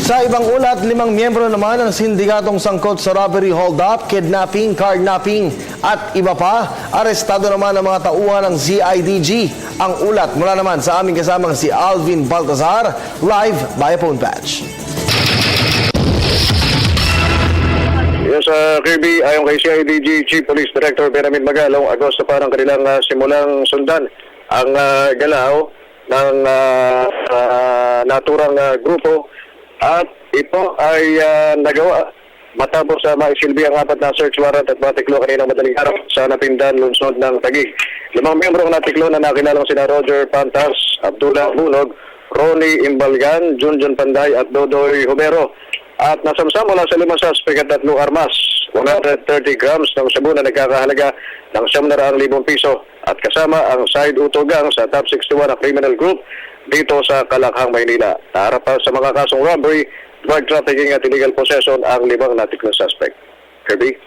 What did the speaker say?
Sa ibang ulat, 5 miyembro naman ng sindikatong sangkot sa robbery hold-up, kidnapping, carnapping at iba pa. Arestado naman ang mga tauhan ng CIDG. Ang ulat mula naman sa aming kasamang si Alvin Baltazar, live by phone patch. Yes, Kirby, ayon kay CIDG Chief Police Director Benjamin Magalong, Agosto pa ng kanilang simulang sundan ang galaw ng naturang grupo at ito ay nagawa matapos maisilbi ang 4 na search warrant at matiklo kaninang madaling araw sa Napindan, lungsod ng Taguig. 5 miyembro ang natiklo na nakilalang sina Roger Pantas, Abdullah Bunog, Ronnie Imbalgan, Junjun Panday at Dodoy Homero. At nasamsam mula sa 5 suspect at 3 armas, 130 grams ng shabu na nagkakahalaga ng 700,000 piso at kasama ang side utogang sa top 61 na criminal group dito sa Kalakhang, Maynila. Naharap pa sa mga kasong robbery, drug trafficking at illegal possession ang 5 natiklong suspect. Kirby?